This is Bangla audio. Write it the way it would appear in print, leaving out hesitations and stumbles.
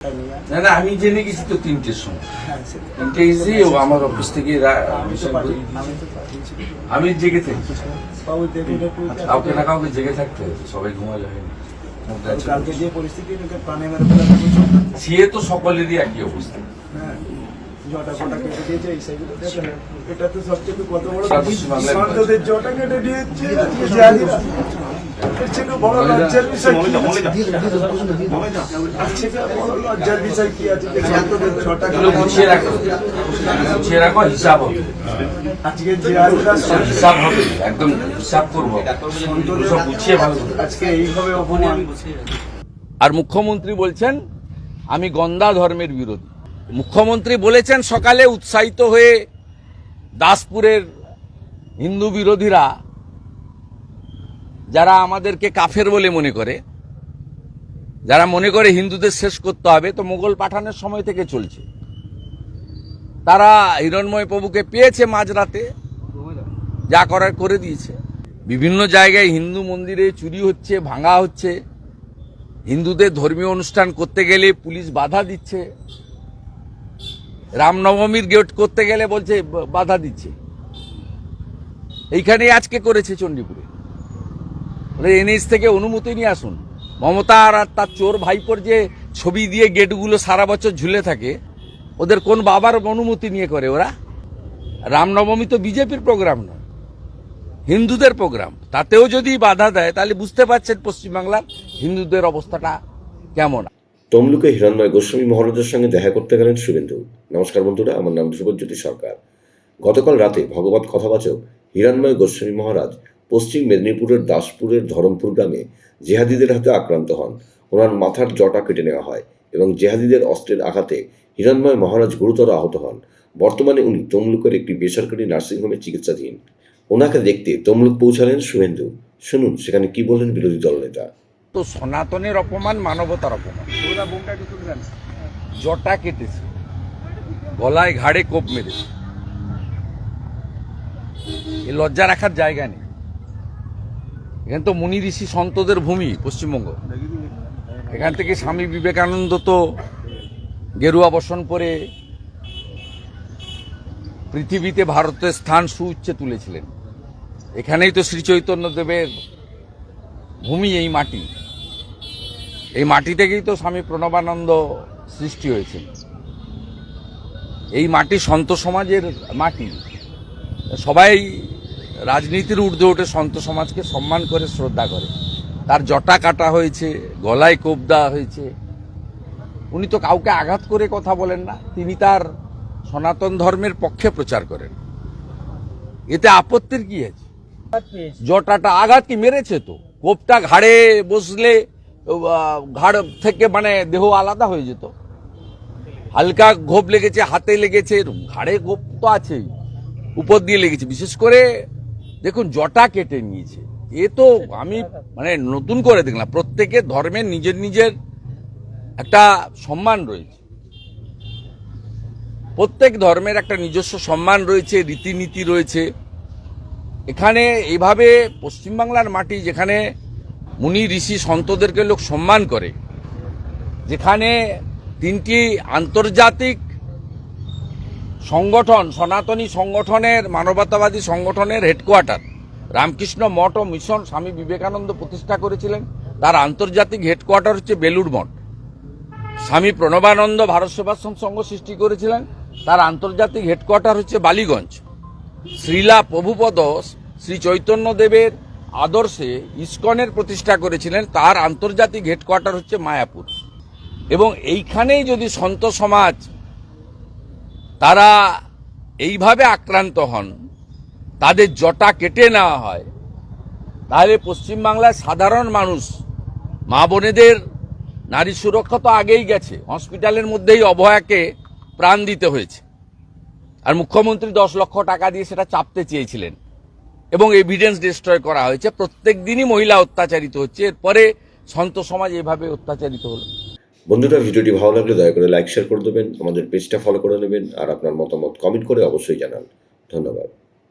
না না, আমি জেনে গেছি তো 3টের সময়। 3টে এসে ও আমার অফিস থেকে আমি জেগে থাকি, কাউকে না কাউকে জেগে থাকতে হয়েছে, সবাই ঘুমালে হয়নি। কালকে যে পরিস্থিতি প্রাণে মেরে ফেলা সে তো সকলেরই একই অবস্থা। জটা ফটা কেটে দিয়েছে, এই সাইডে দেখেন, এটা তো সবচেয়ে কত বড় সন্তানদের জটা কেটে দিয়েছে জালিরা। এর থেকে বড় লজ্জার বিষয় কি আছে? সন্তানদের জটা গুছিয়ে রাখো, গুছিয়ে রাখো, হিসাব হবে আজকে জালিরা হিসাব হবে, একদম হিসাব করবো, সব গুছিয়ে ভালো হবে। আজকে এইভাবে অপমান। আর মুখ্যমন্ত্রী বলছেন আমি গন্দা ধর্মের বিরোধী। মুখ্যমন্ত্রী বলেছেন সকালে উৎসাহিত হয়ে দাসপুরের হিন্দু বিরোধীরা যারা আমাদেরকে কাফের বলে মনে করে, যারা মনে করে হিন্দুদের শেষ করতে হবে, তো মোগল পাঠানের সময় থেকে চলছে। তারা হিরণময় প্রভুকে পেয়েছে মাঝরাতে, যা করার করে দিয়েছে। বিভিন্ন জায়গায় হিন্দু মন্দিরে চুরি হচ্ছে, ভাঙা হচ্ছে, হিন্দুদের ধর্মীয় অনুষ্ঠান করতে গেলে পুলিশ বাধা দিচ্ছে, রামনবমীর গেট করতে গেলে বলছে বাধা দিচ্ছে। এইখানে আজকে করেছে চণ্ডীপুরে, এনএইচ থেকে অনুমতি নিয়ে আসুন। মমতা আর তার চোর ভাইপোর যে ছবি দিয়ে গেটগুলো সারা বছর ঝুলে থাকে, ওদের কোন বাবার অনুমতি নিয়ে করে ওরা? রামনবমী তো বিজেপির প্রোগ্রাম নয়, হিন্দুদের প্রোগ্রাম। তাতেও যদি বাধা দেয় তাহলে বুঝতে পারছেন পশ্চিমবাংলার হিন্দুদের অবস্থাটা কেমন। তমলুকে হিরণময় গোস্বামী মহারাজের সঙ্গে দেখা করতে গেলেন শুভেন্দু। নমস্কার বন্ধুরা, আমার নাম ধ্রুবজ্যোতি সরকার। গতকাল রাতে ভগবত কথাবাচক হিরণময় গোস্বামী মহারাজ পশ্চিম মেদিনীপুরের দাসপুরের ধরমপুর গ্রামে জেহাদিদের হাতে আক্রান্ত হন। ওনার মাথার জটা কেটে নেওয়া হয় এবং জেহাদিদের অস্ত্রের আঘাতে হিরণময় মহারাজ গুরুতর আহত হন। বর্তমানে উনি তমলুকের একটি বেসরকারি নার্সিংহোমে চিকিৎসাধীন। ওনাকে দেখতে তমলুক পৌঁছালেন শুভেন্দু। শুনুন সেখানে কি বললেন বিরোধী দল নেতা। তো সনাতনের অপমান মানবতার অপমান। জটা কেটেছে, গলায় ঘাড়ে কোপ মেরেছে, এ লজ্জা রাখার জায়গা নেই। এখানে তো মুনি ঋষি সন্তদের ভূমি পশ্চিমবঙ্গ। এখান থেকে স্বামী বিবেকানন্দ তো গেরুয়া বসন পরে পৃথিবীতে ভারতের স্থান সুউচ্চে তুলেছিলেন। এখানেই তো শ্রী চৈতন্য দেবের ভূমি, এই মাটি। এই মাটি থেকেই তো স্বামী প্রণবানন্দ সৃষ্টি হয়েছে। এই মাটি সন্ত সমাজের মাটি। সবাই রাজনীতির ঊর্ধ্বে উঠে সন্ত সমাজকে সম্মান করে, শ্রদ্ধা করে। তার জটা কাটা হয়েছে, গলায় কোপ দেওয়া হয়েছে। উনি তো কাউকে আঘাত করে কথা বলেন না, তিনি তার সনাতন ধর্মের পক্ষে প্রচার করেন। এতে আপত্তির কি আছে? জটাটা আঘাত কি মেরেছে? তো কোপটা ঘাড়ে বসলে ঘাড় থেকে মানে দেহ আলাদা হয়ে যেত। হালকা ঘোপ লেগেছে, হাতে লেগেছে, ঘাড়ে ঘোপ তো আছেই, উপর দিয়ে লেগেছে। বিশেষ করে দেখুন জটা কেটে নিয়েছে। এ তো আমি মানে নতুন করে দেখলাম। প্রত্যেকের ধর্মের নিজের নিজের একটা সম্মান রয়েছে, প্রত্যেক ধর্মের একটা নিজস্ব সম্মান রয়েছে, রীতিনীতি রয়েছে। এখানে এইভাবে পশ্চিমবাংলার মাটি, যেখানে মুনি ঋষি সন্তদেরকে লোক সম্মান করে, যেখানে 3টি আন্তর্জাতিক সংগঠন, সনাতনী সংগঠনের, মানবতাবাদী সংগঠনের হেডকোয়ার্টার, রামকৃষ্ণ মঠ ও মিশন স্বামী বিবেকানন্দ প্রতিষ্ঠা করেছিলেন, তার আন্তর্জাতিক হেডকোয়ার্টার হচ্ছে বেলুড় মঠ। স্বামী প্রণবানন্দ ভারত সেবাশ্রম সংঘ সৃষ্টি করেছিলেন, তার আন্তর্জাতিক হেডকোয়ার্টার হচ্ছে বালিগঞ্জ। শ্রীলা প্রভুপদ শ্রী চৈতন্য দেবের আদর্শে ইসকনের প্রতিষ্ঠা করেছিলেন, তার আন্তর্জাতিক হেডকোয়ার্টার হচ্ছে মায়াপুর। এবং এইখানেই যদি সন্ত সমাজ তারা এইভাবে আক্রান্ত হন, তাদের জটা কেটে নেওয়া হয়, তাহলে পশ্চিমবাংলার সাধারণ মানুষ, মা বোনেদের নারী সুরক্ষা তো আগেই গেছে। হসপিটালের মধ্যেই অভয়াকে প্রাণ দিতে হয়েছে, আর মুখ্যমন্ত্রী 10 লক্ষ টাকা দিয়ে সেটা চাপতে চেয়েছিলেন এবং এভিডেন্স ডিস্ট্রয় করা হয়েছে। প্রত্যেক দিনই মহিলা অত্যাচারিত হচ্ছে, এরপরে সন্ত সমাজ এভাবে অত্যাচারিত হলো। বন্ধুরা, ভিডিওটি ভালো লাগলে দয়া করে লাইক শেয়ার করে দেবেন, আমাদের পেজটা ফলো করে নেবেন, আর আপনার মতামত কমেন্ট করে অবশ্যই জানান। ধন্যবাদ।